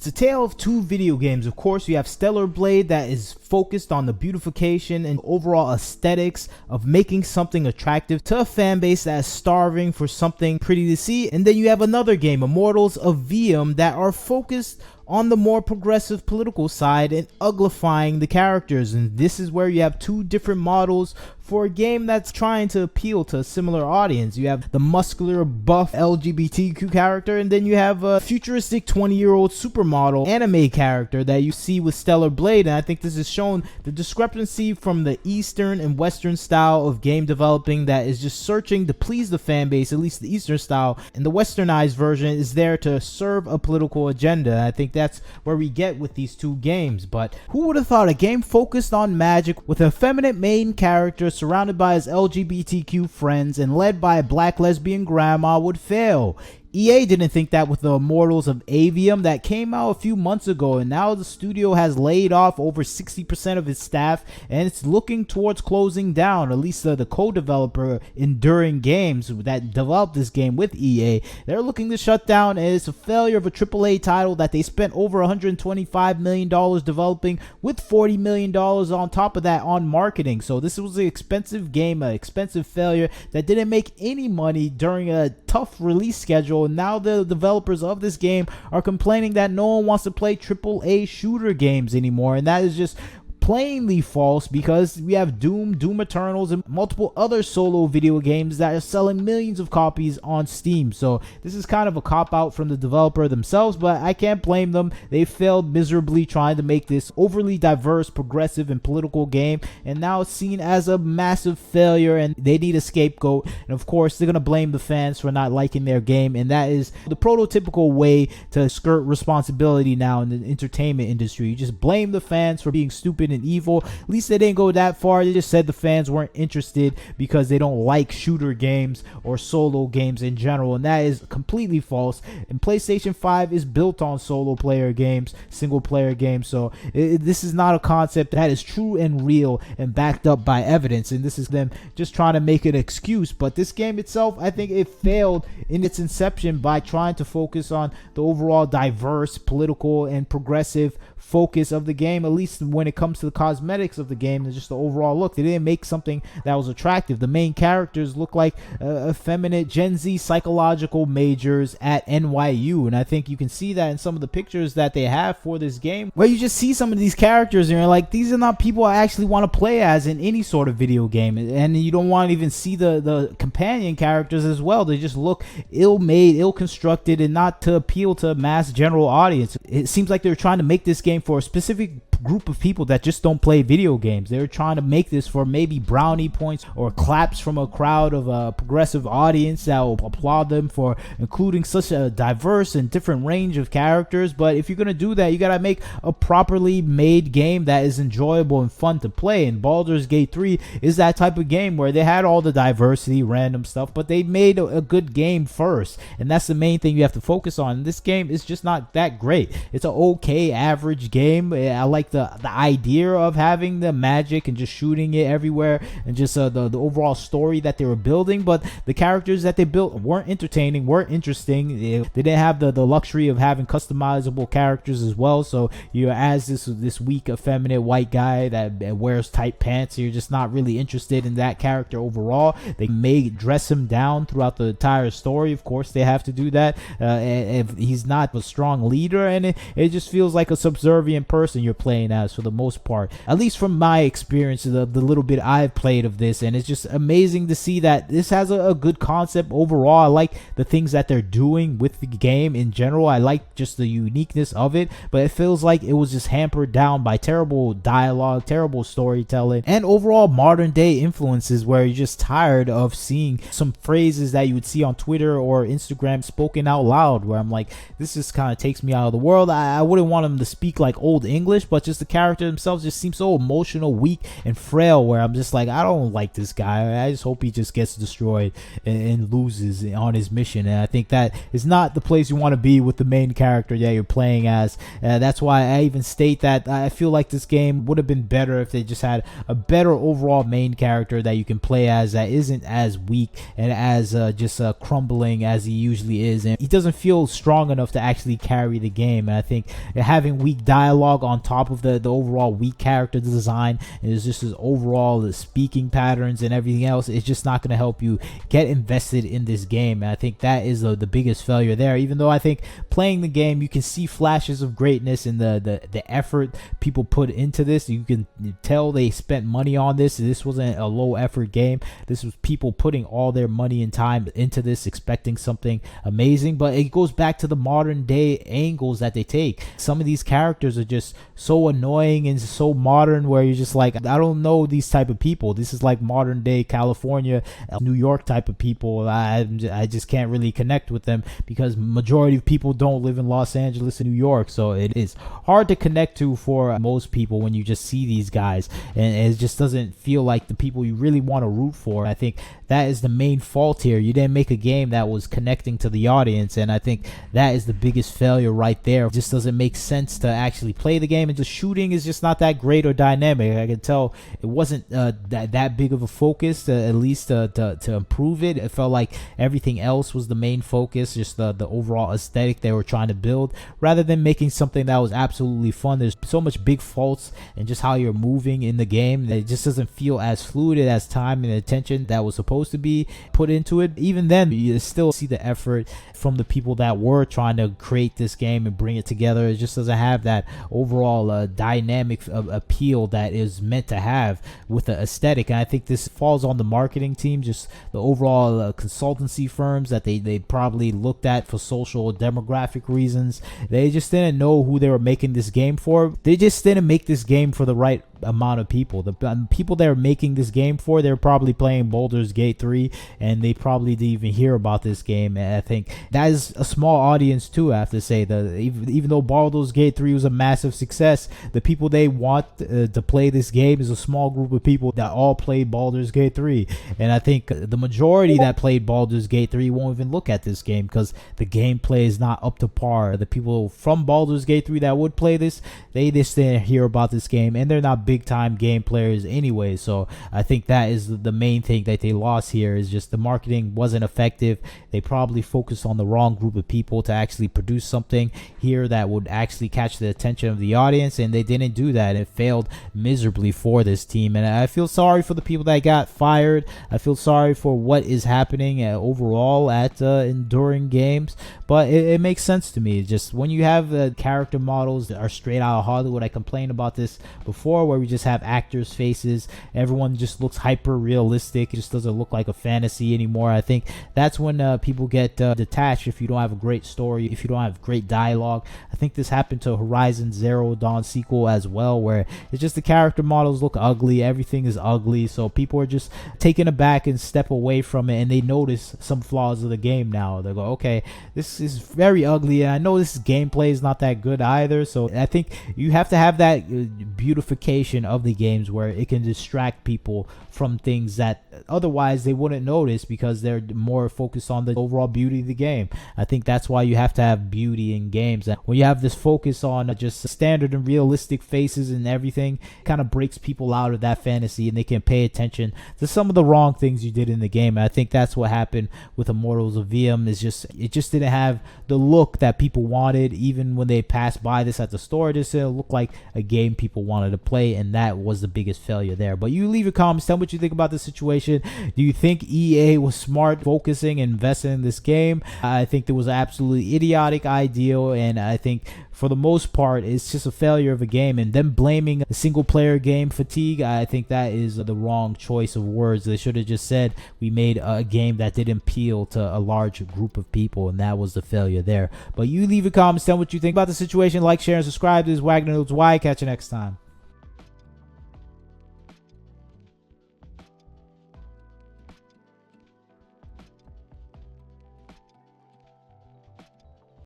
It's a tale of two video games. Of course, you have Stellar Blade that is focused on the beautification and overall aesthetics of making something attractive to a fan base that is starving for something pretty to see. And then you have another game, Immortals of Aveum, that are focused on the more progressive political side and uglifying the characters. And this is where you have two different models for a game that's trying to appeal to a similar audience. You have the muscular, buff LGBTQ character, and then you have a futuristic 20-year-old supermodel anime character that you see with Stellar Blade. And I think this is shown the discrepancy from the Eastern and Western style of game developing that is just searching to please the fan base, at least the Eastern style, and the Westernized version is there to serve a political agenda. I think that's where we get with these two games. But who would have thought a game focused on magic with a feminine main character surrounded by his LGBTQ friends and led by a black lesbian grandma would fail? EA didn't think that with the Immortals of Aveum that came out a few months ago, and now the studio has laid off over 60% of its staff and it's looking towards closing down. At least the co-developer Enduring Games that developed this game with EA, they're looking to shut down, and it's a failure of a AAA title that they spent over $125 million developing, with $40 million on top of that on marketing. So this was an expensive game, an expensive failure that didn't make any money during a tough release schedule. And now the developers of this game are complaining that no one wants to play AAA shooter games anymore, and that is just plainly false, because we have Doom Eternals, and multiple other solo video games that are selling millions of copies on Steam. So this is kind of a cop-out from the developer themselves, but I can't blame them. They failed miserably trying to make this overly diverse, progressive, and political game, and now it's seen as a massive failure, and they need a scapegoat. And of course, they're going to blame the fans for not liking their game, and that is the prototypical way to skirt responsibility now in the entertainment industry. You just blame the fans for being stupid and evil. At least they didn't go that far. They just said the fans weren't interested because they don't like shooter games or solo games in general, and that is completely false. And PlayStation 5 is built on solo player games, single player games, so this is not a concept that is true and real and backed up by evidence, and this is them just trying to make an excuse. But this game itself, I think it failed in its inception by trying to focus on the overall diverse, political, and progressive focus of the game, at least when it comes to the cosmetics of the game and just the overall look. They didn't make something that was attractive. The main characters look like effeminate Gen Z psychological majors at NYU, and I think you can see that in some of the pictures that they have for this game, where you just see some of these characters and you're like, these are not people I actually want to play as in any sort of video game. And you don't want to even see the companion characters as well. They just look ill-made, ill-constructed, and not to appeal to a mass general audience. It seems like they're trying to make this game for a specific group of people that just don't play video games. They're trying to make this for maybe brownie points or claps from a crowd of a progressive audience that will applaud them for including such a diverse and different range of characters. But if you're going to do that, you got to make a properly made game that is enjoyable and fun to play. And Baldur's Gate 3 is that type of game where they had all the diversity, random stuff, but they made a good game first, and that's the main thing you have to focus on. And this game is just not that great. It's an okay average game. I like the idea of having the magic and just shooting it everywhere, and just the overall story that they were building, but the characters that they built weren't entertaining, weren't interesting. They didn't have the luxury of having customizable characters as well. So you're as this weak, effeminate white guy that wears tight pants, you're just not really interested in that character overall. They may dress him down throughout the entire story. Of course, they have to do that if he's not a strong leader, and it just feels like a subservient person you're playing as for the most part, at least from my experience, the little bit I've played of this. And it's just amazing to see that this has a good concept overall. I like the things that they're doing with the game in general. I like just the uniqueness of it, but it feels like it was just hampered down by terrible dialogue, terrible storytelling, and overall modern day influences, where you're just tired of seeing some phrases that you would see on Twitter or Instagram spoken out loud, where I'm like, this just kind of takes me out of the world. I wouldn't want them to speak like old English, but just the character themselves just seem so emotional, weak, and frail, where I'm just like, I don't like this guy. I just hope he just gets destroyed and loses on his mission. And I think that is not the place you want to be with the main character that you're playing as. That's why I even state that I feel like this game would have been better if they just had a better overall main character that you can play as, that isn't as weak and as just crumbling as he usually is, and he doesn't feel strong enough to actually carry the game. game. And I think having weak dialogue on top of the overall weak character design, and it's just this overall the speaking patterns and everything else, it's just not going to help you get invested in this game. And I think that is the biggest failure there. Even though I think playing the game, you can see flashes of greatness in the effort people put into this. You can tell they spent money on this. This wasn't a low effort game. This was people putting all their money and time into this, expecting something amazing. But it goes back to the modern day angles that they take. Some of these characters are just so annoying and so modern, where you're just like, I don't know these type of people. This is like modern day California, New York type of people. I just can't really connect with them because majority of people don't live in Los Angeles and New York, so it is hard to connect to for most people when you just see these guys, and it just doesn't feel like the people you really want to root for. I think that is the main fault here. You didn't make a game that was connecting to the audience, and I think that is the biggest failure right there. It just doesn't make sense to actually play the game, and the shooting is just not that great or dynamic. I can tell it wasn't that big of a focus, at least to improve it. It felt like everything else was the main focus, just the overall aesthetic they were trying to build, rather than making something that was absolutely fun. There's so much big faults in just how you're moving in the game that it just doesn't feel as fluid as time and attention that was supposed to be put into it. Even then, you still see the effort from the people that were trying to create this game and bring it together. It just doesn't have that overall dynamic appeal that is meant to have with the aesthetic. And I think this falls on the marketing team, just the overall consultancy firms that they probably looked at for social or demographic reasons. They just didn't know who they were making this game for. They just didn't make this game for the right amount of people. The people they were making this game for, they're probably playing Baldur's Gate 3, and they probably didn't even hear about this game. And I think that is a small audience too. I have to say that even though Baldur's Gate 3 was a massive success, the people they want to play this game is a small group of people that all played Baldur's Gate 3. And I think the majority that played Baldur's Gate 3 won't even look at this game because the gameplay is not up to par. The people from Baldur's Gate 3 that would play this, they just didn't hear about this game, and they're not big time game players anyway. So I think that is the main thing that they lost here, is just the marketing wasn't effective. They probably focused on the wrong group of people to actually produce something here that would actually catch the attention of the audience, and they didn't do that. It failed miserably for this team, and I feel sorry for the people that got fired. I feel sorry for what is happening overall at Enduring Games, but it makes sense to me. Just when you have character models that are straight out of Hollywood, I complained about this before, where we just have actors' faces, everyone just looks hyper realistic. It just doesn't look like a fantasy anymore. I think that's when people get detached if you don't have a great story, if you don't have great dialogue. I think this happened to Horizon Zero Dawn sequel as well, where it's just the character models look ugly, everything is ugly, so people are just taken aback and step away from it, and they notice some flaws of the game now. They go, okay, this is very ugly, and I know this gameplay is not that good either. So I think you have to have that beautification of the games where it can distract people from things that otherwise they wouldn't notice because they're more focused on the overall beauty of the game. I think that's why you have to have beauty in games. And when you have this focus on just standard and realistic faces and everything, it kind of breaks people out of that fantasy, and they can pay attention to some of the wrong things you did in the game. And I think that's what happened with Immortals of Aveum. It just didn't have the look that people wanted. Even when they passed by this at the store, it just didn't look like a game people wanted to play, and that was the biggest failure there. But you leave your comments, tell me what you think about the situation. Do you think EA was smart focusing and investing in this game? I think it was an absolutely idiotic idea, and I think for the most part it's just a failure of a game, and them blaming a single player game fatigue, I think that is the wrong choice of words. They should have just said we made a game that didn't appeal to a large group of people, and that was the failure there. But you leave your comments, tell me what you think about the situation. Like, share, and subscribe. This is Wagner Knows Why. Catch you next time.